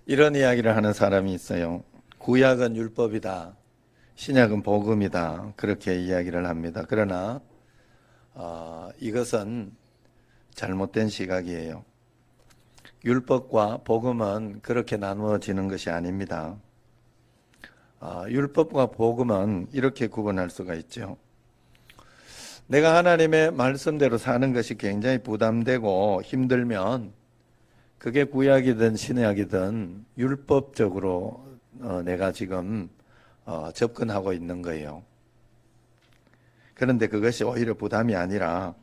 이런 이야기를 하는 사람이 있어요. 구약은 율법이다, 신약은 복음이다, 그렇게 이야기를 합니다. 그러나 이것은 잘못된 시각이에요. 율법과 복음은 그렇게 나누어지는 것이 아닙니다. 율법과 복음은 이렇게 구분할 수가 있죠. 내가 하나님의 말씀대로 사는 것이 굉장히 부담되고 힘들면 그게 구약이든 신약이든 율법적으로 내가 지금 접근하고 있는 거예요. 그런데 그것이 오히려 부담이 아니라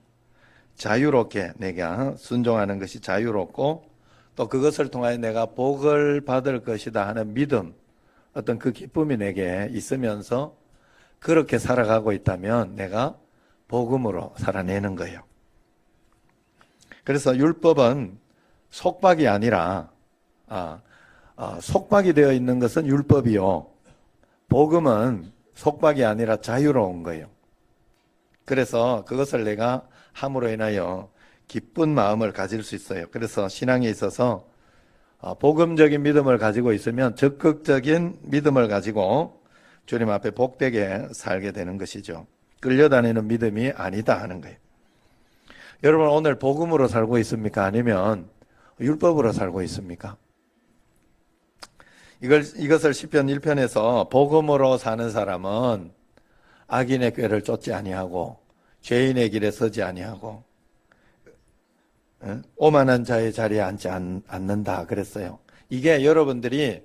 자유롭게 내가 순종하는 것이 자유롭고 또 그것을 통하여 내가 복을 받을 것이다 하는 믿음, 어떤 그 기쁨이 내게 있으면서 그렇게 살아가고 있다면 내가 복음으로 살아내는 거예요. 그래서 율법은 속박이 아니라 속박이 되어 있는 것은 율법이요, 복음은 속박이 아니라 자유로운 거예요. 그래서 그것을 내가 함으로 인하여 기쁜 마음을 가질 수 있어요. 그래서 신앙에 있어서 복음적인 믿음을 가지고 있으면 적극적인 믿음을 가지고 주님 앞에 복되게 살게 되는 것이죠. 끌려다니는 믿음이 아니다 하는 거예요. 여러분, 오늘 복음으로 살고 있습니까? 아니면 율법으로 살고 있습니까? 이것을 시편 1편에서 복음으로 사는 사람은 악인의 꾀를 쫓지 아니하고 죄인의 길에 서지 아니하고 오만한 자의 자리에 앉지 않는다 그랬어요. 이게 여러분들이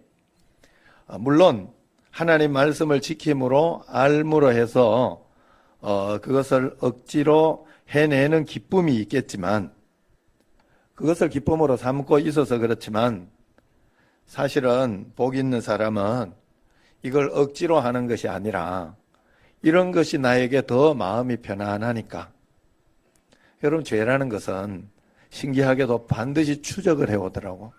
물론 하나님 말씀을 지킴으로 알므로 해서 그것을 억지로 해내는 기쁨이 있겠지만, 그것을 기쁨으로 삼고 있어서 그렇지만 사실은 복 있는 사람은 이걸 억지로 하는 것이 아니라 이런 것이 나에게 더 마음이 편안하니까. 여러분, 죄라는 것은 신기하게도 반드시 추적을 해오더라고.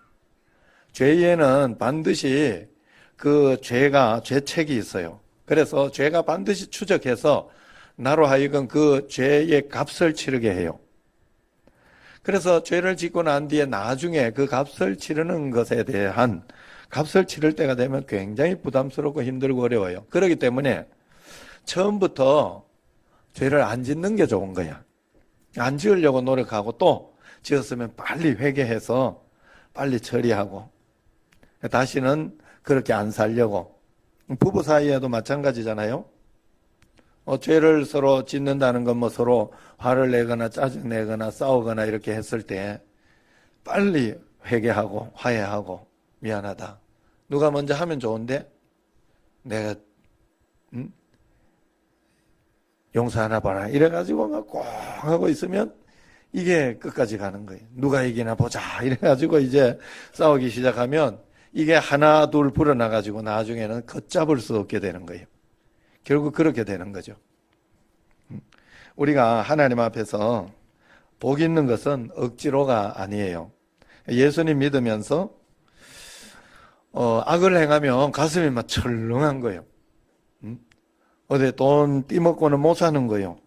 죄에는 반드시 그 죄책이 있어요. 그래서 죄가 반드시 추적해서 나로 하여금 그 죄의 값을 치르게 해요. 그래서 죄를 짓고 난 뒤에 나중에 그 값을 치르는 것에 대한 값을 치를 때가 되면 굉장히 부담스럽고 힘들고 어려워요. 그렇기 때문에 처음부터 죄를 안 짓는 게 좋은 거야. 안 지으려고 노력하고 또 지었으면 빨리 회개해서 빨리 처리하고 다시는 그렇게 안 살려고. 부부 사이에도 마찬가지잖아요. 죄를 서로 짓는다는 건 뭐 서로 화를 내거나 짜증내거나 싸우거나 이렇게 했을 때 빨리 회개하고 화해하고 미안하다. 누가 먼저 하면 좋은데 내가 용서하나 봐라. 이래가지고 막 꼭 하고 있으면 이게 끝까지 가는 거예요. 누가 이기나 보자. 이래가지고 이제 싸우기 시작하면 이게 하나 둘 불어나가지고 나중에는 걷잡을 수 없게 되는 거예요. 결국 그렇게 되는 거죠. 우리가 하나님 앞에서 복 있는 것은 억지로가 아니에요. 예수님 믿으면서 악을 행하면 가슴이 막 철렁한 거예요. 어디 돈 띠먹고는 못 사는 거예요.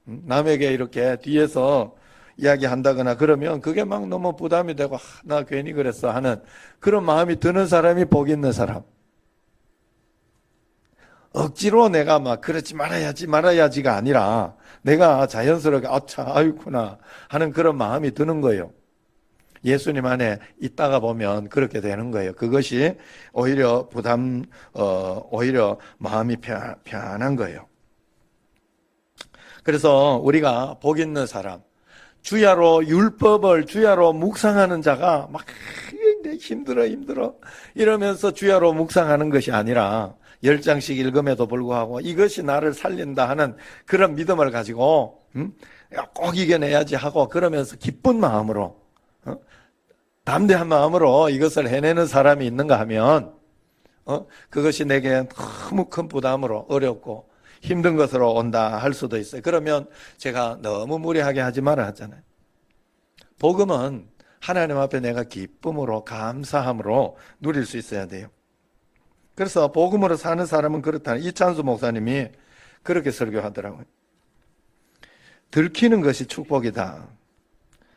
남에게 이렇게 뒤에서 이야기한다거나 그러면 그게 막 너무 부담이 되고 나 괜히 그랬어 하는 그런 마음이 드는 사람이 복 있는 사람. 억지로 내가 막 그렇지 말아야지가 아니라 내가 자연스럽게 아이구나 하는 그런 마음이 드는 거예요. 예수님 안에 있다가 보면 그렇게 되는 거예요. 그것이 오히려 오히려 마음이 편안한 거예요. 그래서 우리가 복 있는 사람, 율법을 주야로 묵상하는 자가 막 힘들어 이러면서 주야로 묵상하는 것이 아니라 10장씩 읽음에도 불구하고 이것이 나를 살린다 하는 그런 믿음을 가지고 꼭 이겨내야지 하고 그러면서 기쁜 마음으로 담대한 마음으로 이것을 해내는 사람이 있는가 하면 그것이 내게 너무 큰 부담으로 어렵고 힘든 것으로 온다 할 수도 있어요. 그러면 제가 너무 무리하게 하지 말아 하잖아요. 복음은 하나님 앞에 내가 기쁨으로 감사함으로 누릴 수 있어야 돼요. 그래서 복음으로 사는 사람은 그렇다는 이찬수 목사님이 그렇게 설교하더라고요. 들키는 것이 축복이다.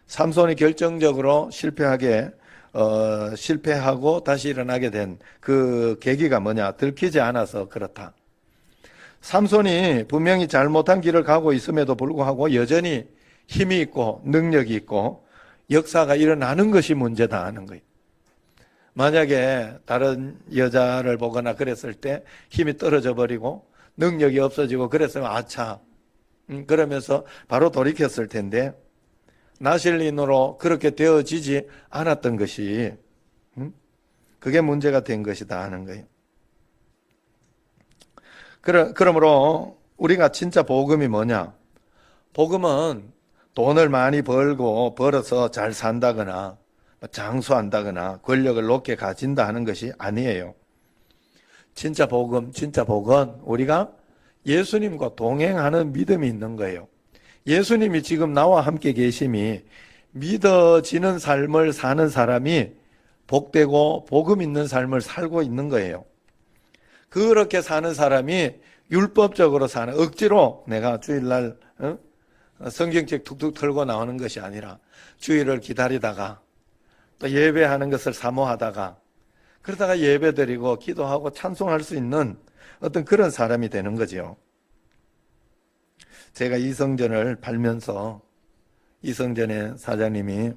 삼손이 결정적으로 실패하고 다시 일어나게 된 그 계기가 뭐냐? 들키지 않아서 그렇다. 삼손이 분명히 잘못한 길을 가고 있음에도 불구하고 여전히 힘이 있고 능력이 있고 역사가 일어나는 것이 문제다 하는 거예요. 만약에 다른 여자를 보거나 그랬을 때 힘이 떨어져 버리고 능력이 없어지고 그랬으면 아차 그러면서 바로 돌이켰을 텐데 나실린으로 그렇게 되어지지 않았던 것이 그게 문제가 된 것이다 하는 거예요. 그러므로 우리가 진짜 복음이 뭐냐? 복음은 돈을 많이 벌어서 잘 산다거나 장수한다거나 권력을 높게 가진다 하는 것이 아니에요. 진짜 복음, 진짜 복은 우리가 예수님과 동행하는 믿음이 있는 거예요. 예수님이 지금 나와 함께 계심이 믿어지는 삶을 사는 사람이 복되고 복음 있는 삶을 살고 있는 거예요. 그렇게 사는 사람이 율법적으로 사는, 억지로 내가 주일날 성경책 툭툭 털고 나오는 것이 아니라 주일을 기다리다가 또 예배하는 것을 사모하다가 그러다가 예배드리고 기도하고 찬송할 수 있는 어떤 그런 사람이 되는 거죠. 제가 이성전을 팔면서 이성전의 사장님이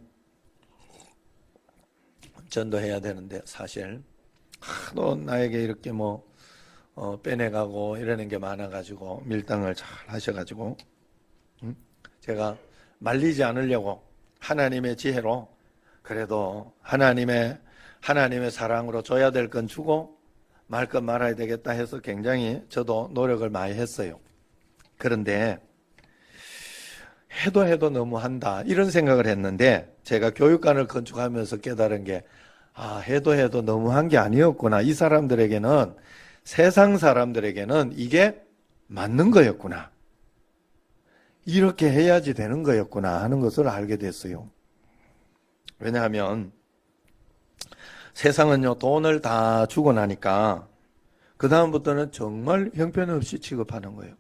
전도해야 되는데 사실 하도 나에게 이렇게 빼내가고 이러는 게 많아가지고 밀당을 잘 하셔가지고 제가 말리지 않으려고 하나님의 지혜로 그래도 하나님의 사랑으로 줘야 될 건 주고 말 건 말아야 되겠다 해서 굉장히 저도 노력을 많이 했어요. 그런데 해도 너무한다 이런 생각을 했는데 제가 교육관을 건축하면서 깨달은 게 해도 너무한 게 아니었구나. 이 사람들에게는 세상 사람들에게는 이게 맞는 거였구나. 이렇게 해야지 되는 거였구나 하는 것을 알게 됐어요. 왜냐하면 세상은요 돈을 다 주고 나니까 그 다음부터는 정말 형편없이 취급하는 거예요.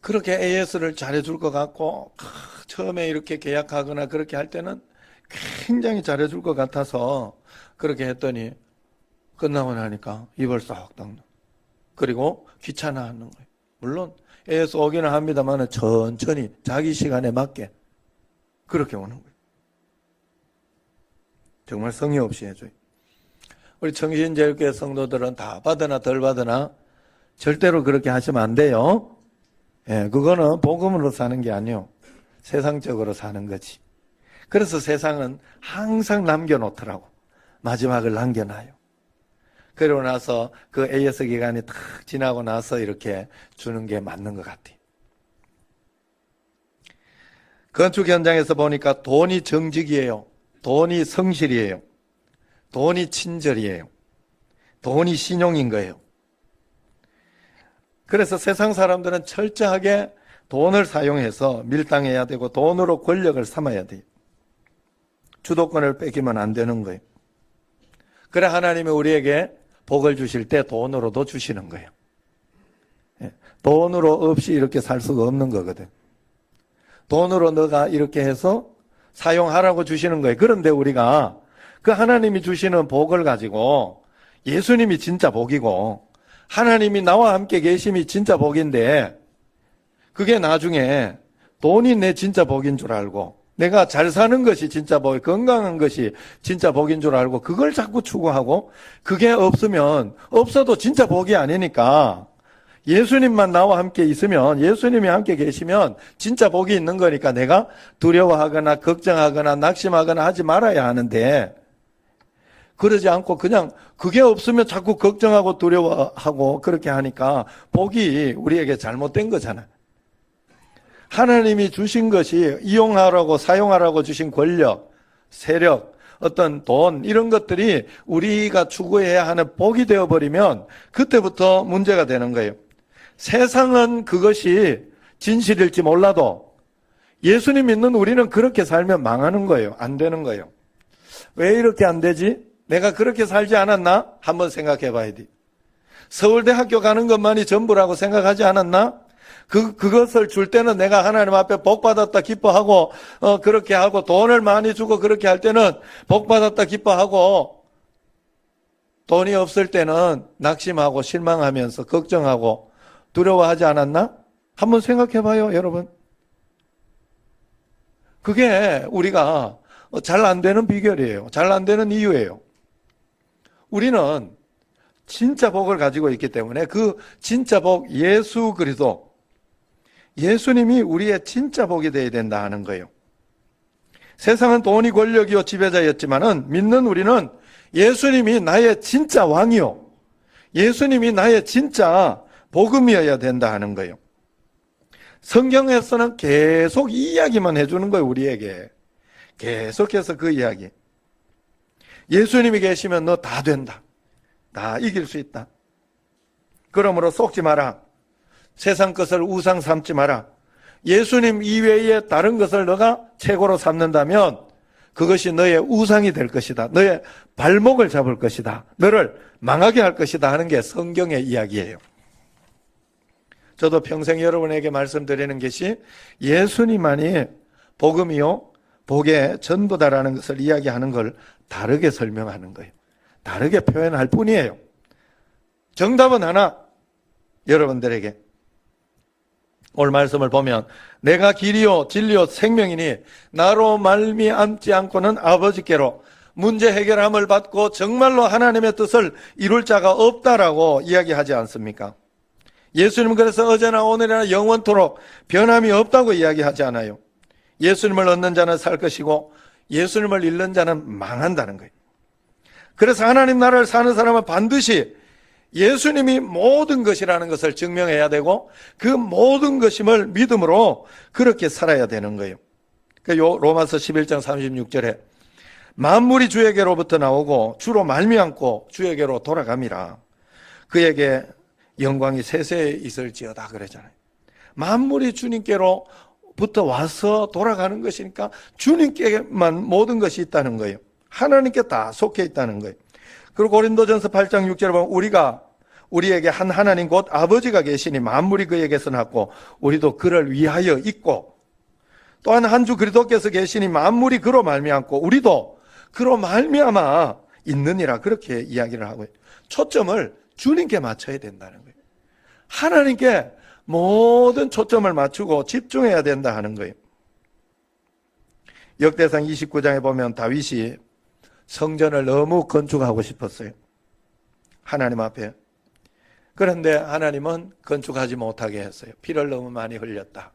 그렇게 AS를 잘해줄 것 같고 처음에 이렇게 계약하거나 그렇게 할 때는 굉장히 잘해줄 것 같아서 그렇게 했더니 끝나고 나니까 입을 쏙 닦는. 그리고 귀찮아하는 거예요. 물론 AS 오기는 합니다만 천천히 자기 시간에 맞게 그렇게 오는 거예요. 정말 성의 없이 해줘요. 우리 청신제일교회 성도들은 다 받으나 덜 받으나 절대로 그렇게 하시면 안 돼요. 그거는 복음으로 사는 게 아니에요. 세상적으로 사는 거지. 그래서 세상은 항상 남겨놓더라고. 마지막을 남겨놔요. 그러고 나서 그 AS 기간이 탁 지나고 나서 이렇게 주는 게 맞는 것 같아요. 건축 현장에서 보니까 돈이 정직이에요. 돈이 성실이에요. 돈이 친절이에요. 돈이 신용인 거예요. 그래서 세상 사람들은 철저하게 돈을 사용해서 밀당해야 되고 돈으로 권력을 삼아야 돼요. 주도권을 뺏기면 안 되는 거예요. 그래 하나님이 우리에게 복을 주실 때 돈으로도 주시는 거예요. 돈으로 없이 이렇게 살 수가 없는 거거든. 돈으로 너가 이렇게 해서 사용하라고 주시는 거예요. 그런데 우리가 그 하나님이 주시는 복을 가지고 예수님이 진짜 복이고 하나님이 나와 함께 계심이 진짜 복인데 그게 나중에 돈이 내 진짜 복인 줄 알고 내가 잘 사는 것이 진짜 복, 건강한 것이 진짜 복인 줄 알고 그걸 자꾸 추구하고 그게 없어도 진짜 복이 아니니까 예수님만 나와 함께 있으면 예수님이 함께 계시면 진짜 복이 있는 거니까 내가 두려워하거나 걱정하거나 낙심하거나 하지 말아야 하는데 그러지 않고 그냥 그게 없으면 자꾸 걱정하고 두려워하고 그렇게 하니까 복이 우리에게 잘못된 거잖아요. 하나님이 주신 것이 이용하라고 사용하라고 주신 권력, 세력, 어떤 돈 이런 것들이 우리가 추구해야 하는 복이 되어버리면 그때부터 문제가 되는 거예요. 세상은 그것이 진실일지 몰라도 예수님 믿는 우리는 그렇게 살면 망하는 거예요. 안 되는 거예요. 왜 이렇게 안 되지? 내가 그렇게 살지 않았나? 한번 생각해 봐야 돼. 서울대학교 가는 것만이 전부라고 생각하지 않았나? 그것을 줄 때는 내가 하나님 앞에 복 받았다 기뻐하고, 그렇게 하고, 돈을 많이 주고 그렇게 할 때는 복 받았다 기뻐하고, 돈이 없을 때는 낙심하고 실망하면서 걱정하고 두려워하지 않았나? 한번 생각해 봐요, 여러분. 그게 우리가 잘 안 되는 비결이에요. 잘 안 되는 이유예요. 우리는 진짜 복을 가지고 있기 때문에 그 진짜 복, 예수 그리스도, 예수님이 우리의 진짜 복이 되어야 된다 하는 거예요. 세상은 돈이 권력이요 지배자였지만은 믿는 우리는 예수님이 나의 진짜 왕이요, 예수님이 나의 진짜 복음이어야 된다 하는 거예요. 성경에서는 계속 이 이야기만 해주는 거예요. 우리에게 계속해서 그 이야기. 예수님이 계시면 너 다 된다, 다 이길 수 있다. 그러므로 속지 마라. 세상 것을 우상 삼지 마라. 예수님 이외에 다른 것을 너가 최고로 삼는다면 그것이 너의 우상이 될 것이다. 너의 발목을 잡을 것이다. 너를 망하게 할 것이다 하는 게 성경의 이야기예요. 저도 평생 여러분에게 말씀드리는 것이 예수님만이 복음이요, 복의 전부다라는 것을 이야기하는 걸 다르게 설명하는 거예요. 다르게 표현할 뿐이에요. 정답은 하나, 여러분들에게. 오늘 말씀을 보면 내가 길이요 진리요 생명이니 나로 말미암지 않고는 아버지께로, 문제 해결함을 받고 정말로 하나님의 뜻을 이룰 자가 없다라고 이야기하지 않습니까? 예수님은 그래서 어제나 오늘이나 영원토록 변함이 없다고 이야기하지 않아요. 예수님을 얻는 자는 살 것이고 예수님을 잃는 자는 망한다는 거예요. 그래서 하나님 나라를 사는 사람은 반드시 예수님이 모든 것이라는 것을 증명해야 되고 그 모든 것임을 믿음으로 그렇게 살아야 되는 거예요. 로마서 11장 36절에 만물이 주에게로부터 나오고 주로 말미암고 주에게로 돌아갑니다. 그에게 영광이 세세에 있을지어다 그러잖아요. 만물이 주님께로부터 와서 돌아가는 것이니까 주님께만 모든 것이 있다는 거예요. 하나님께 다 속해 있다는 거예요. 그리고 고린도전서 8장 6절에 보면 우리에게 한 하나님 곧 아버지가 계시니 만물이 그에게서 났고 우리도 그를 위하여 있고, 또한 한 주 그리스도께서 계시니 만물이 그로 말미암고 우리도 그로 말미암아 있느니라, 그렇게 이야기를 하고요. 초점을 주님께 맞춰야 된다는 거예요. 하나님께 모든 초점을 맞추고 집중해야 된다 하는 거예요. 역대상 29장에 보면 다윗이 성전을 너무 건축하고 싶었어요. 하나님 앞에. 그런데 하나님은 건축하지 못하게 했어요. 피를 너무 많이 흘렸다.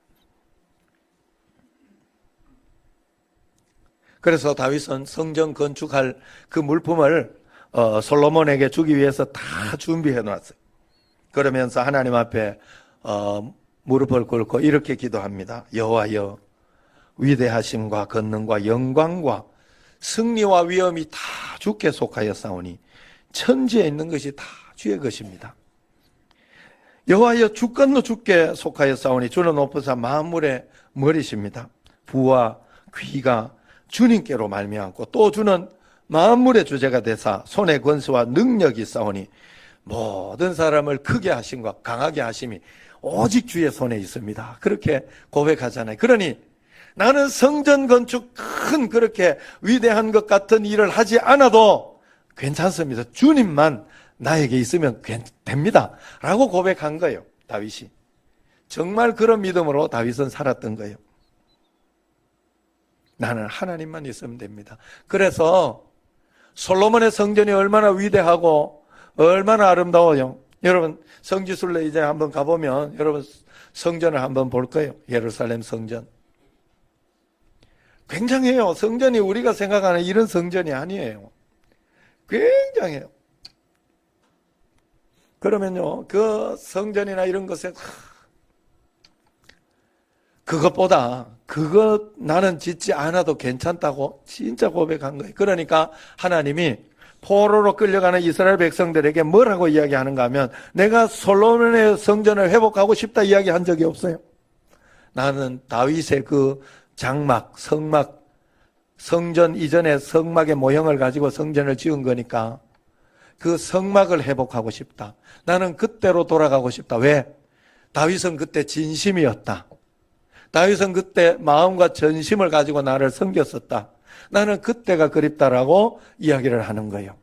그래서 다윗은 성전 건축할 그 물품을 솔로몬에게 주기 위해서 다 준비해 놨어요. 그러면서 하나님 앞에 무릎을 꿇고 이렇게 기도합니다. 여호와여, 위대하심과 권능과 영광과 승리와 위엄이 다 주께 속하였사오니 천지에 있는 것이 다 주의 것입니다. 여호와여, 주권도 주께 속하였사오니 주는 높으사 만물의 머리십니다. 부와 귀가 주님께로 말미암고 또 주는 만물의 주제가 되사 손의 권세와 능력이 있사오니 모든 사람을 크게 하심과 강하게 하심이 오직 주의 손에 있습니다. 그렇게 고백하잖아요. 그러니 나는 성전 건축 큰 그렇게 위대한 것 같은 일을 하지 않아도 괜찮습니다. 주님만 나에게 있으면 됩니다. 라고 고백한 거예요, 다윗이. 정말 그런 믿음으로 다윗은 살았던 거예요. 나는 하나님만 있으면 됩니다. 그래서 솔로몬의 성전이 얼마나 위대하고 얼마나 아름다워요. 여러분 성지순례 이제 한번 가보면 여러분 성전을 한번 볼 거예요. 예루살렘 성전. 굉장해요. 성전이 우리가 생각하는 이런 성전이 아니에요. 굉장해요. 그러면요, 그 성전이나 이런 것에 그것보다 그것 나는 짓지 않아도 괜찮다고 진짜 고백한 거예요. 그러니까 하나님이 포로로 끌려가는 이스라엘 백성들에게 뭐라고 이야기하는가 하면 내가 솔로몬의 성전을 회복하고 싶다 이야기한 적이 없어요. 나는 다윗의 그 장막, 성막, 성전 이전에 성막의 모형을 가지고 성전을 지은 거니까 그 성막을 회복하고 싶다. 나는 그때로 돌아가고 싶다. 왜? 다윗은 그때 진심이었다. 다윗은 그때 마음과 전심을 가지고 나를 섬겼었다. 나는 그때가 그립다라고 이야기를 하는 거예요.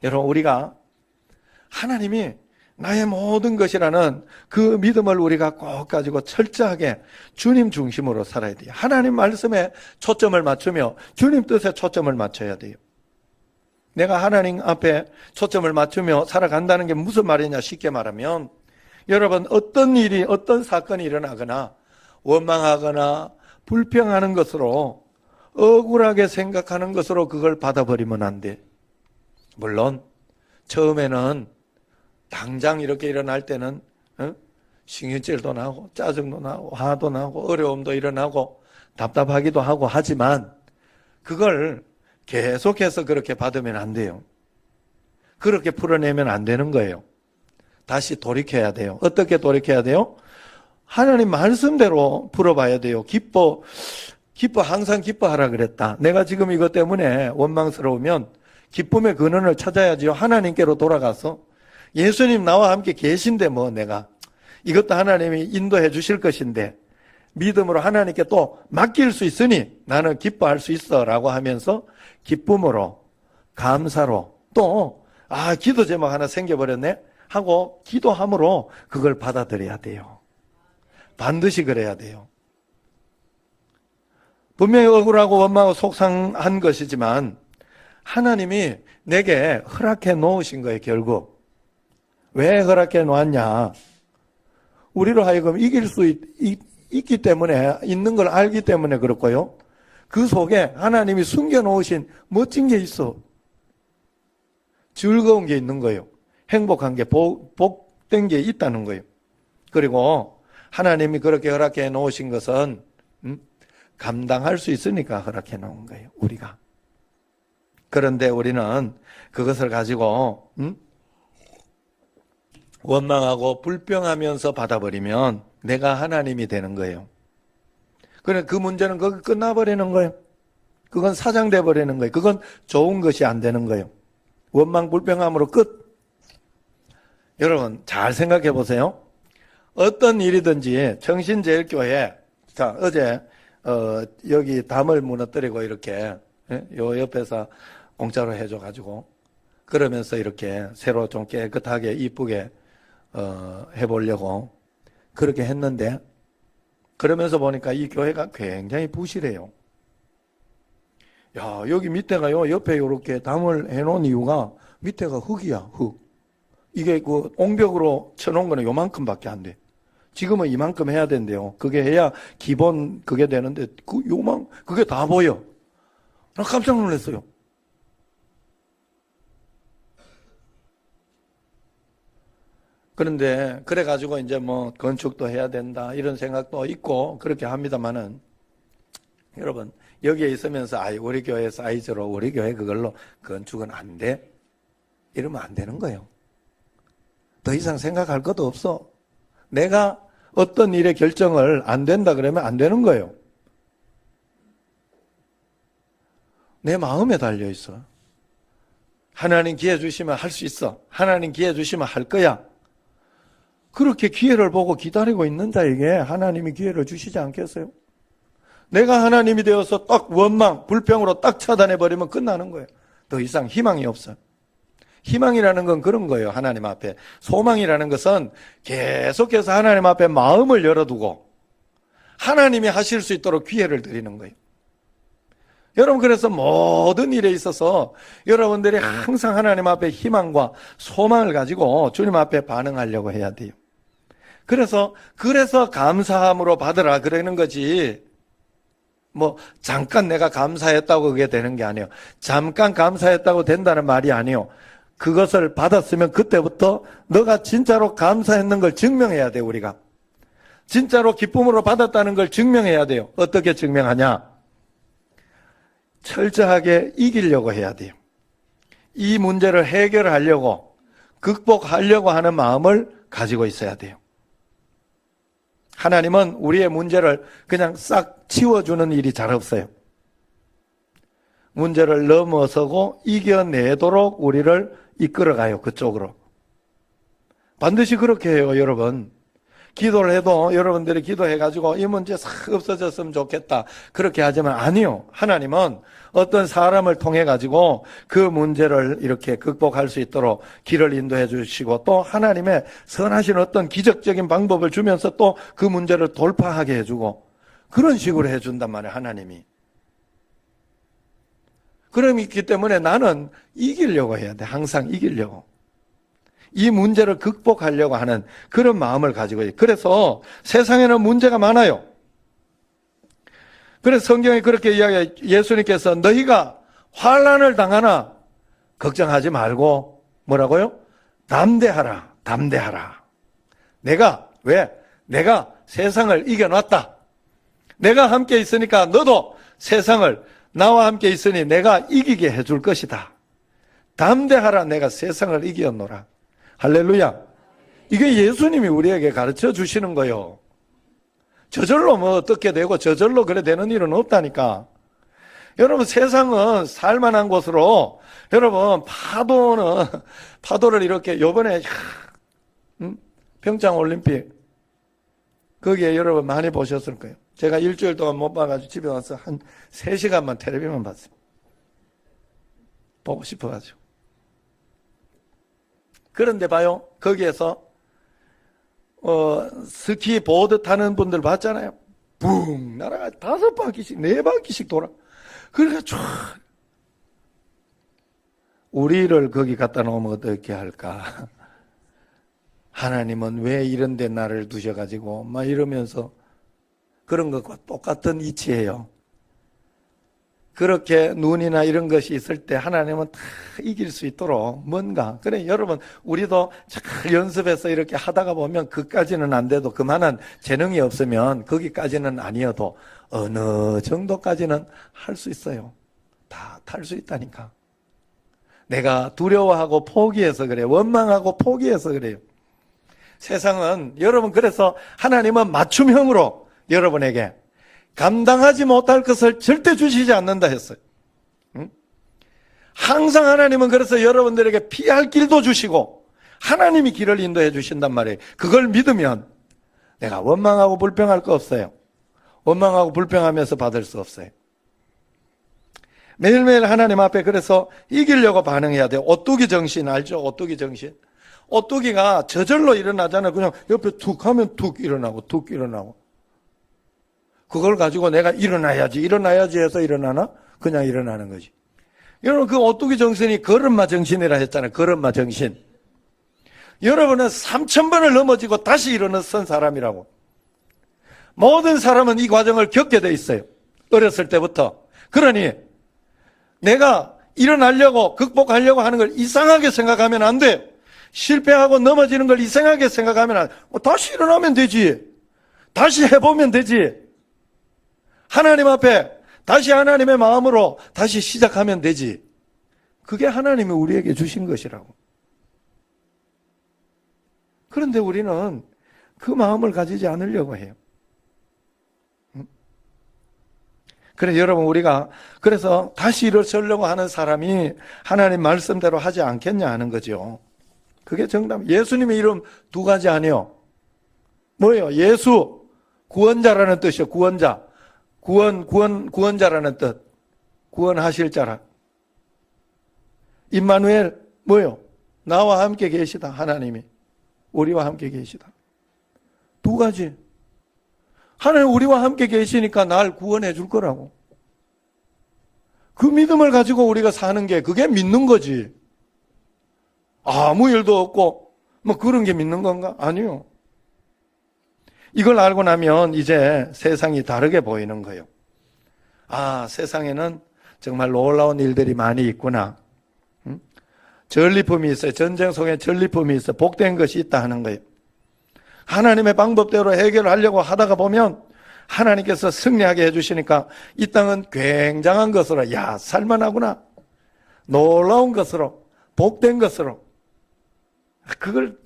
여러분, 우리가 하나님이 나의 모든 것이라는 그 믿음을 우리가 꼭 가지고 철저하게 주님 중심으로 살아야 돼요. 하나님 말씀에 초점을 맞추며 주님 뜻에 초점을 맞춰야 돼요. 내가 하나님 앞에 초점을 맞추며 살아간다는 게 무슨 말이냐, 쉽게 말하면 여러분, 어떤 일이, 어떤 사건이 일어나거나 원망하거나 불평하는 것으로, 억울하게 생각하는 것으로 그걸 받아버리면 안 돼. 물론 처음에는 당장 이렇게 일어날 때는 신경질도 나고 짜증도 나고 화도 나고 어려움도 일어나고 답답하기도 하고 하지만 그걸 계속해서 그렇게 받으면 안 돼요. 그렇게 풀어내면 안 되는 거예요. 다시 돌이켜야 돼요. 어떻게 돌이켜야 돼요? 하나님 말씀대로 풀어봐야 돼요. 항상 기뻐하라 그랬다. 내가 지금 이것 때문에 원망스러우면 기쁨의 근원을 찾아야지요. 하나님께로 돌아가서 예수님 나와 함께 계신데 뭐 내가 이것도 하나님이 인도해 주실 것인데 믿음으로 하나님께 또 맡길 수 있으니 나는 기뻐할 수 있어 라고 하면서 기쁨으로 감사로 또 기도 제목 하나 생겨버렸네 하고 기도함으로 그걸 받아들여야 돼요. 반드시 그래야 돼요. 분명히 억울하고 원망하고 속상한 것이지만 하나님이 내게 허락해 놓으신 거예요. 결국 왜 허락해 놓았냐, 우리로 하여금 이길 수 있기 때문에, 있는 걸 알기 때문에 그렇고요. 그 속에 하나님이 숨겨놓으신 멋진 게 있어. 즐거운 게 있는 거예요. 행복한 게, 복된 게 있다는 거예요. 그리고 하나님이 그렇게 허락해 놓으신 것은 감당할 수 있으니까 허락해 놓은 거예요. 우리가. 그런데 우리는 그것을 가지고 원망하고 불평하면서 받아버리면 내가 하나님이 되는 거예요. 그래, 그 문제는 거기 끝나버리는 거예요. 그건 사장돼 버리는 거예요. 그건 좋은 것이 안 되는 거예요. 원망 불평함으로 끝. 여러분 잘 생각해 보세요. 어떤 일이든지 청신제일교회, 자 어제 여기 담을 무너뜨리고 이렇게 요 옆에서 공짜로 해줘가지고 그러면서 이렇게 새로 좀 깨끗하게 이쁘게 해보려고 그렇게 했는데, 그러면서 보니까 이 교회가 굉장히 부실해요. 야, 여기 밑에가요, 옆에 이렇게 담을 해놓은 이유가 밑에가 흙이야, 흙. 이게 그 옹벽으로 쳐놓은 거는 요만큼밖에 안 돼. 지금은 이만큼 해야 된대요. 그게 해야 기본 그게 되는데, 그게 다 보여. 나 깜짝 놀랐어요. 그런데 그래가지고 이제 뭐 건축도 해야 된다 이런 생각도 있고 그렇게 합니다만은, 여러분 여기에 있으면서 우리 교회 사이즈로 우리 교회 그걸로 건축은 안 돼 이러면 안 되는 거예요. 더 이상 생각할 것도 없어. 내가 어떤 일의 결정을 안 된다 그러면 안 되는 거예요. 내 마음에 달려 있어. 하나님 기회 주시면 할 수 있어. 하나님 기회 주시면 할 거야. 그렇게 기회를 보고 기다리고 있는 자에게 하나님이 기회를 주시지 않겠어요? 내가 하나님이 되어서 딱 원망, 불평으로 딱 차단해버리면 끝나는 거예요. 더 이상 희망이 없어요. 희망이라는 건 그런 거예요. 하나님 앞에. 소망이라는 것은 계속해서 하나님 앞에 마음을 열어두고 하나님이 하실 수 있도록 기회를 드리는 거예요. 여러분, 그래서 모든 일에 있어서 여러분들이 항상 하나님 앞에 희망과 소망을 가지고 주님 앞에 반응하려고 해야 돼요. 그래서 감사함으로 받으라 그러는 거지, 뭐 잠깐 내가 감사했다고 그게 되는 게 아니에요. 잠깐 감사했다고 된다는 말이 아니에요. 그것을 받았으면 그때부터 너가 진짜로 감사했는 걸 증명해야 돼요. 우리가 진짜로 기쁨으로 받았다는 걸 증명해야 돼요. 어떻게 증명하냐? 철저하게 이기려고 해야 돼요. 이 문제를 해결하려고, 극복하려고 하는 마음을 가지고 있어야 돼요. 하나님은 우리의 문제를 그냥 싹 치워주는 일이 잘 없어요. 문제를 넘어서고 이겨내도록 우리를 이끌어가요. 그쪽으로. 반드시 그렇게 해요, 여러분. 기도를 해도 여러분들이 기도해가지고 이 문제 싹 없어졌으면 좋겠다, 그렇게 하지만 아니요. 하나님은 어떤 사람을 통해가지고 그 문제를 이렇게 극복할 수 있도록 길을 인도해 주시고, 또 하나님의 선하신 어떤 기적적인 방법을 주면서 또 그 문제를 돌파하게 해주고, 그런 식으로 해준단 말이에요, 하나님이. 그렇기 때문에 나는 이기려고 해야 돼. 항상 이기려고. 이 문제를 극복하려고 하는 그런 마음을 가지고 있어요. 그래서 세상에는 문제가 많아요. 그래서 성경에 그렇게 이야기해요. 예수님께서 너희가 환난을 당하나 걱정하지 말고 뭐라고요? 담대하라. 담대하라. 왜? 내가 세상을 이겨놨다. 내가 함께 있으니까 너도 세상을, 나와 함께 있으니 내가 이기게 해줄 것이다. 담대하라. 내가 세상을 이겼노라. 할렐루야. 이게 예수님이 우리에게 가르쳐 주시는 거예요. 저절로 뭐 어떻게 되고 저절로 그래 되는 일은 없다니까. 여러분, 세상은 살만한 곳으로, 여러분, 파도를 이렇게, 요번에 평창 올림픽 거기에 여러분 많이 보셨을 거예요. 제가 일주일 동안 못 봐가지고 집에 와서 한 3시간만 텔레비만 봤어요. 보고 싶어가지고. 그런데 봐요. 거기에서 스키 보드 타는 분들 봤잖아요. 붕 날아가 5바퀴씩 4바퀴씩 돌아. 그러니까 쫙 우리를 거기 갖다 놓으면 어떻게 할까? 하나님은 왜 이런 데 나를 두셔가지고 막 이러면서 그런 것과 똑같은 이치예요. 그렇게 눈이나 이런 것이 있을 때 하나님은 다 이길 수 있도록 뭔가, 그래 여러분, 우리도 잘 연습해서 이렇게 하다가 보면 그까지는 안 돼도, 그만한 재능이 없으면 거기까지는 아니어도 어느 정도까지는 할 수 있어요. 다 탈 수 있다니까. 내가 두려워하고 포기해서 그래요. 원망하고 포기해서 그래요. 세상은, 여러분, 그래서 하나님은 맞춤형으로 여러분에게 감당하지 못할 것을 절대 주시지 않는다 했어요. 항상 하나님은 그래서 여러분들에게 피할 길도 주시고 하나님이 길을 인도해 주신단 말이에요. 그걸 믿으면 내가 원망하고 불평할 거 없어요. 원망하고 불평하면서 받을 수 없어요. 매일매일 하나님 앞에 그래서 이기려고 반응해야 돼요. 오뚜기 정신 알죠? 오뚜기 정신. 오뚜기가 저절로 일어나잖아요. 그냥 옆에 툭 하면 툭 일어나고 툭 일어나고. 그걸 가지고 내가 일어나야지 해서 일어나나? 그냥 일어나는 거지. 여러분, 그 오뚜기 정신이 걸음마 정신이라 했잖아요. 걸음마 정신. 여러분은 3,000번을 넘어지고 다시 일어선 사람이라고. 모든 사람은 이 과정을 겪게 돼 있어요. 어렸을 때부터. 그러니 내가 일어나려고 극복하려고 하는 걸 이상하게 생각하면 안 돼요. 실패하고 넘어지는 걸 이상하게 생각하면 안 돼요. 다시 일어나면 되지. 다시 해보면 되지. 하나님 앞에 다시 하나님의 마음으로 다시 시작하면 되지. 그게 하나님이 우리에게 주신 것이라고. 그런데 우리는 그 마음을 가지지 않으려고 해요. 그래 여러분, 우리가 그래서 다시 일어서려고 하는 사람이 하나님 말씀대로 하지 않겠냐 하는 거죠. 그게 정답. 예수님의 이름 2가지 아니요. 뭐예요? 예수, 구원자라는 뜻이요. 구원자. 구원자라는 뜻. 구원하실 자라. 임마누엘, 뭐요? 나와 함께 계시다. 하나님이. 우리와 함께 계시다. 2가지. 하나님 우리와 함께 계시니까 날 구원해 줄 거라고. 그 믿음을 가지고 우리가 사는 게, 그게 믿는 거지. 아무 일도 없고, 뭐 그런 게 믿는 건가? 아니요. 이걸 알고 나면 이제 세상이 다르게 보이는 거예요. 아, 세상에는 정말 놀라운 일들이 많이 있구나. 전리품이 있어요. 전쟁 속에 전리품이 있어요. 복된 것이 있다 하는 거예요. 하나님의 방법대로 해결하려고 하다가 보면 하나님께서 승리하게 해주시니까 이 땅은 굉장한 것으로, 야, 살만하구나. 놀라운 것으로, 복된 것으로. 그걸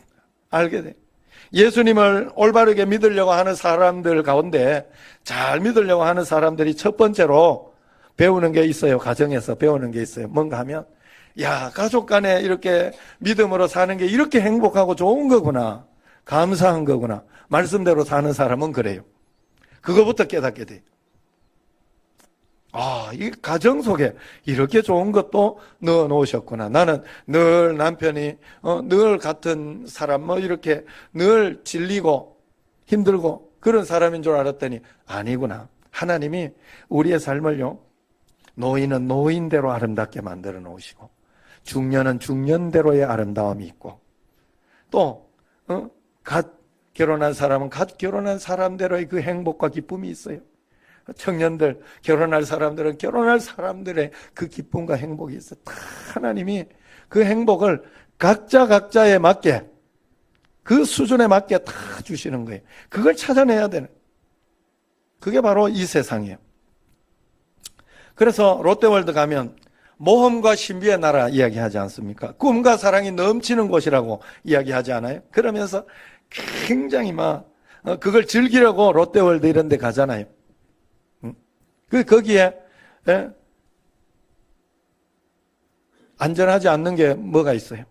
알게 돼. 예수님을 올바르게 믿으려고 하는 사람들 가운데 잘 믿으려고 하는 사람들이 첫 번째로 배우는 게 있어요. 가정에서 배우는 게 있어요. 뭔가 하면, 야, 가족 간에 이렇게 믿음으로 사는 게 이렇게 행복하고 좋은 거구나. 감사한 거구나. 말씀대로 사는 사람은 그래요. 그거부터 깨닫게 돼요. 아, 이 가정 속에 이렇게 좋은 것도 넣어 놓으셨구나. 나는 늘 남편이 늘 같은 사람, 뭐 이렇게 늘 질리고 힘들고 그런 사람인 줄 알았더니 아니구나. 하나님이 우리의 삶을요, 노인은 노인대로 아름답게 만들어 놓으시고 중년은 중년대로의 아름다움이 있고 또 갓 결혼한 사람은 갓 결혼한 사람대로의 그 행복과 기쁨이 있어요. 청년들, 결혼할 사람들은 결혼할 사람들의 그 기쁨과 행복이 있어요. 다 하나님이 그 행복을 각자에 맞게, 그 수준에 맞게 다 주시는 거예요. 그걸 찾아내야 되는, 그게 바로 이 세상이에요. 그래서 롯데월드 가면 모험과 신비의 나라 이야기하지 않습니까? 꿈과 사랑이 넘치는 곳이라고 이야기하지 않아요? 그러면서 굉장히 그걸 즐기려고 롯데월드 이런 데 가잖아요. 거기에 안전하지 않는 게 뭐가 있어요?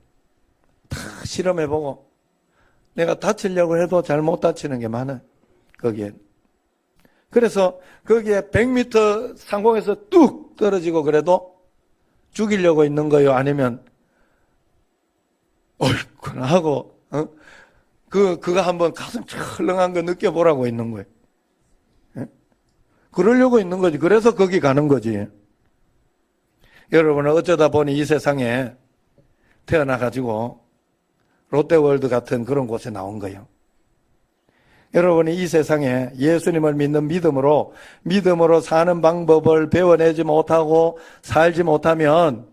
다 실험해보고 내가 다치려고 해도 잘 못 다치는 게 많아요. 거기에. 그래서 거기에 100m 상공에서 뚝 떨어지고 그래도 죽이려고 있는 거요? 아니면 옳구나 하고 그거 한번 가슴 철렁한 거 느껴보라고 있는 거예요. 그러려고 있는 거지. 그래서 거기 가는 거지. 여러분은 어쩌다 보니 이 세상에 태어나가지고 롯데월드 같은 그런 곳에 나온 거예요. 여러분이 이 세상에 예수님을 믿는 믿음으로 사는 방법을 배워내지 못하고 살지 못하면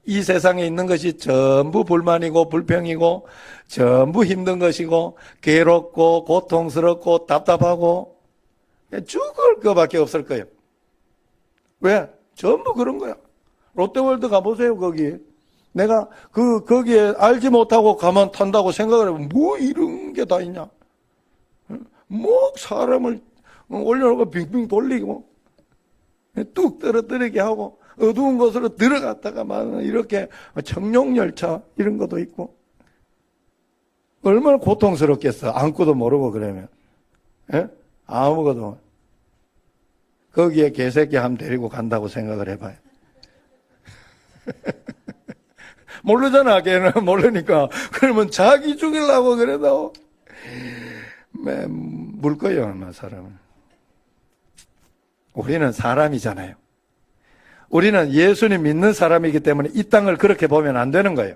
이 세상에 있는 것이 전부 불만이고 불평이고 전부 힘든 것이고 괴롭고 고통스럽고 답답하고 죽을 것밖에 없을 거예요. 왜? 전부 그런 거야. 롯데월드 가보세요, 거기. 내가 거기에 알지 못하고 가만 탄다고 생각을 해보면 뭐 이런 게 다 있냐. 뭐 사람을 올려놓고 빙빙 돌리고 뚝 떨어뜨리게 하고 어두운 곳으로 들어갔다가 막 이렇게 청룡열차 이런 것도 있고 얼마나 고통스럽겠어. 안고도 모르고 그러면. 예? 아무것도. 거기에 개새끼 한 데리고 간다고 생각을 해봐요. 모르잖아. 걔는 모르니까. 그러면 자기 죽이려고 그래도 물 거예요, 아마 사람은. 우리는 사람이잖아요. 우리는 예수님 믿는 사람이기 때문에 이 땅을 그렇게 보면 안 되는 거예요.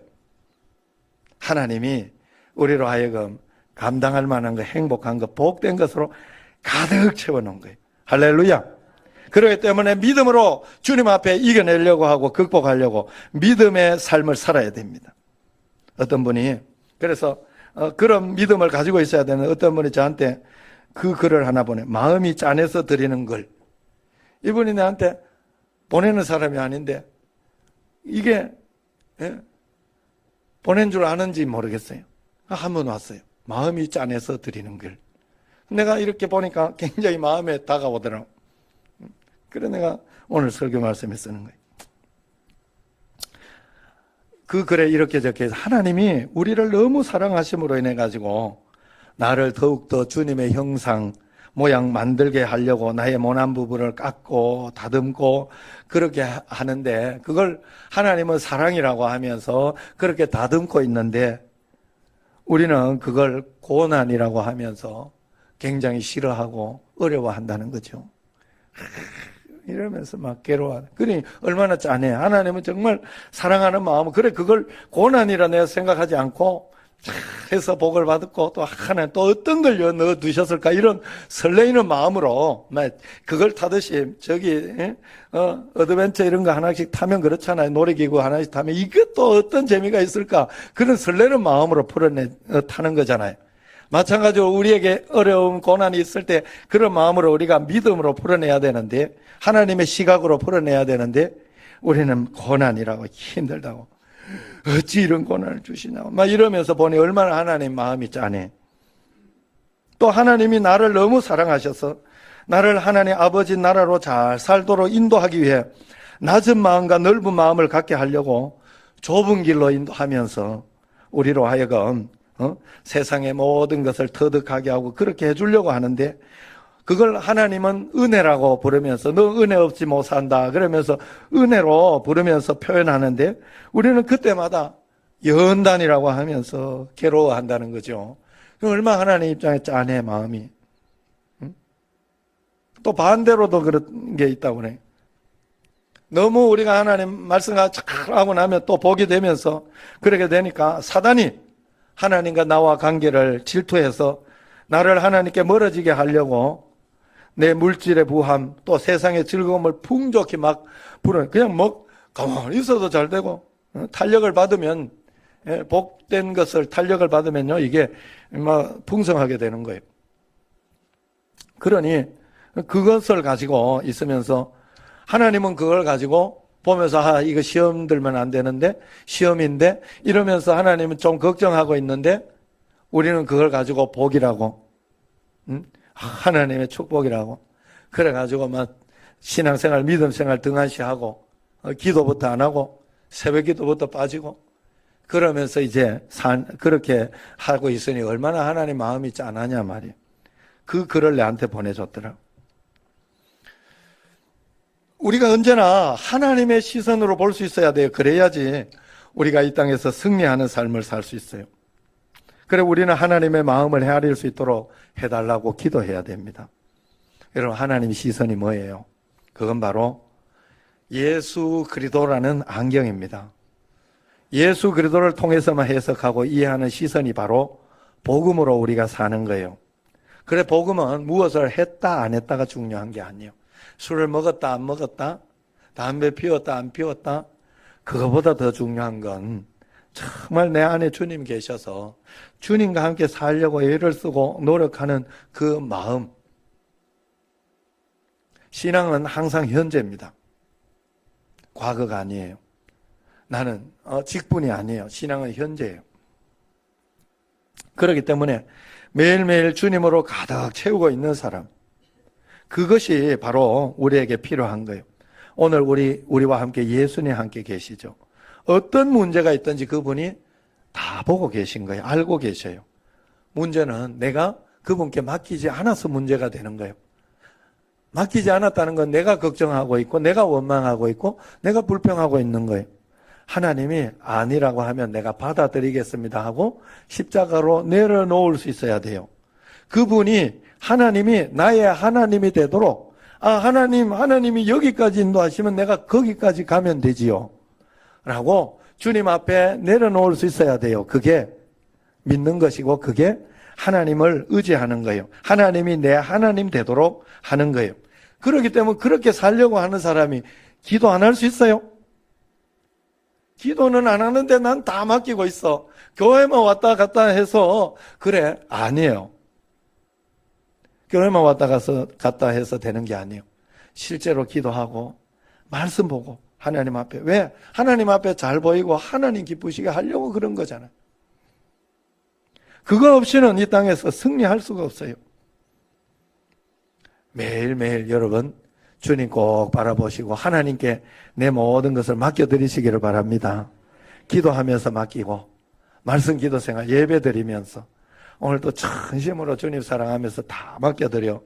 하나님이 우리로 하여금 감당할 만한 거, 행복한 거, 복된 것으로 가득 채워놓은 거예요. 할렐루야. 그렇기 때문에 믿음으로 주님 앞에 이겨내려고 하고 극복하려고 믿음의 삶을 살아야 됩니다. 어떤 분이 그래서 그런 믿음을 가지고 있어야 되는 어떤 분이 저한테 그 글을 하나 보내. 마음이 짠해서 드리는 글. 이분이 나한테 보내는 사람이 아닌데 이게 보낸 줄 아는지 모르겠어요. 한 번 왔어요. 마음이 짠해서 드리는 글. 내가 이렇게 보니까 굉장히 마음에 다가오더라고. 그래 내가 오늘 설교 말씀에 쓰는 거예요. 그 글에 이렇게 적혀있어. 하나님이 우리를 너무 사랑하심으로 인해 가지고 나를 더욱더 주님의 형상 모양 만들게 하려고 나의 모난 부분을 깎고 다듬고 그렇게 하는데 그걸 하나님은 사랑이라고 하면서 그렇게 다듬고 있는데 우리는 그걸 고난이라고 하면서 굉장히 싫어하고 어려워한다는 거죠. 이러면서 막 괴로워. 그러니 얼마나 짠해. 하나님은 정말 사랑하는 마음은 그래 그걸 고난이라 내가 생각하지 않고 해서 복을 받았고 또 하나님 또 어떤 걸 넣어 두셨을까 이런 설레이는 마음으로 그걸 타듯이 저기 어드벤처 이런 거 하나씩 타면 그렇잖아요. 놀이기구 하나씩 타면 이것도 어떤 재미가 있을까 그런 설레는 마음으로 타는 거잖아요. 마찬가지로 우리에게 어려움 고난이 있을 때 그런 마음으로 우리가 믿음으로 풀어내야 되는데 하나님의 시각으로 풀어내야 되는데 우리는 고난이라고 힘들다고 어찌 이런 고난을 주시나 막 이러면서 보니 얼마나 하나님 마음이 짠해. 또 하나님이 나를 너무 사랑하셔서 나를 하나님 아버지 나라로 잘 살도록 인도하기 위해 낮은 마음과 넓은 마음을 갖게 하려고 좁은 길로 인도하면서 우리로 하여금 세상의 모든 것을 터득하게 하고 그렇게 해주려고 하는데, 그걸 하나님은 은혜라고 부르면서 너 은혜 없이 못 산다 그러면서 은혜로 부르면서 표현하는데, 우리는 그때마다 연단이라고 하면서 괴로워한다는 거죠. 얼마나 하나님 입장에 짠해 마음이. 또 반대로도 그런 게 있다고 그래. 너무 우리가 하나님 말씀을 하고 나면 또 보게 되면서 그렇게 되니까 사단이 하나님과 나와 관계를 질투해서 나를 하나님께 멀어지게 하려고 내 물질의 부함 또 세상의 즐거움을 풍족히 막 부르는, 그냥 뭐 가만히 있어도 잘 되고 탄력을 받으면, 복된 것을 탄력을 받으면요 이게 막 풍성하게 되는 거예요. 그러니 그것을 가지고 있으면서 하나님은 그걸 가지고 보면서 이거 시험 들면 안 되는데 시험인데 이러면서 하나님은 좀 걱정하고 있는데 우리는 그걸 가지고 복이라고, 하나님의 축복이라고 그래 가지고 막 신앙생활 믿음생활 등한시하고 기도부터 안 하고 새벽 기도부터 빠지고 그러면서 이제 그렇게 하고 있으니 얼마나 하나님 마음이 짠하냐 말이에요. 그 글을 내한테 보내줬더라고. 우리가 언제나 하나님의 시선으로 볼 수 있어야 돼요. 그래야지 우리가 이 땅에서 승리하는 삶을 살 수 있어요. 그래 우리는 하나님의 마음을 헤아릴 수 있도록 해달라고 기도해야 됩니다. 여러분, 하나님의 시선이 뭐예요? 그건 바로 예수 그리스도라는 안경입니다. 예수 그리스도를 통해서만 해석하고 이해하는 시선이 바로 복음으로 우리가 사는 거예요. 그래 복음은 무엇을 했다 안 했다가 중요한 게 아니에요. 술을 먹었다 안 먹었다, 담배 피웠다 안 피웠다, 그거보다 더 중요한 건 정말 내 안에 주님 계셔서 주님과 함께 살려고 애를 쓰고 노력하는 그 마음. 신앙은 항상 현재입니다. 과거가 아니에요. 나는 직분이 아니에요. 신앙은 현재예요. 그렇기 때문에 매일매일 주님으로 가득 채우고 있는 사람, 그것이 바로 우리에게 필요한 거예요. 오늘 우리와 함께 예수님 함께 계시죠. 어떤 문제가 있든지 그분이 다 보고 계신 거예요. 알고 계셔요. 문제는 내가 그분께 맡기지 않아서 문제가 되는 거예요. 맡기지 않았다는 건 내가 걱정하고 있고 내가 원망하고 있고 내가 불평하고 있는 거예요. 하나님이 아니라고 하면 내가 받아들이겠습니다 하고 십자가로 내려놓을 수 있어야 돼요. 그분이 하나님이 나의 하나님이 되도록, 하나님이 여기까지 인도하시면 내가 거기까지 가면 되지요 라고 주님 앞에 내려놓을 수 있어야 돼요. 그게 믿는 것이고 그게 하나님을 의지하는 거예요. 하나님이 내 하나님 되도록 하는 거예요. 그렇기 때문에 그렇게 살려고 하는 사람이 기도 안 할 수 있어요? 기도는 안 하는데 난 다 맡기고 있어. 교회만 왔다 갔다 해서 그래? 아니에요. 교회만 왔다 갔다 해서 되는 게 아니에요. 실제로 기도하고 말씀 보고 하나님 앞에, 왜? 하나님 앞에 잘 보이고 하나님 기쁘시게 하려고 그런 거잖아요. 그거 없이는 이 땅에서 승리할 수가 없어요. 매일매일 여러분 주님 꼭 바라보시고 하나님께 내 모든 것을 맡겨드리시기를 바랍니다. 기도하면서 맡기고 말씀 기도 생활 예배 드리면서 오늘도 전심으로 주님 사랑하면서 다 맡겨드려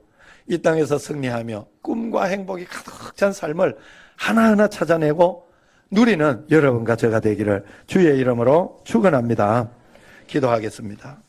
이 땅에서 승리하며 꿈과 행복이 가득 찬 삶을 하나하나 찾아내고 누리는 여러분과 제가 되기를 주의 이름으로 축원합니다. 기도하겠습니다.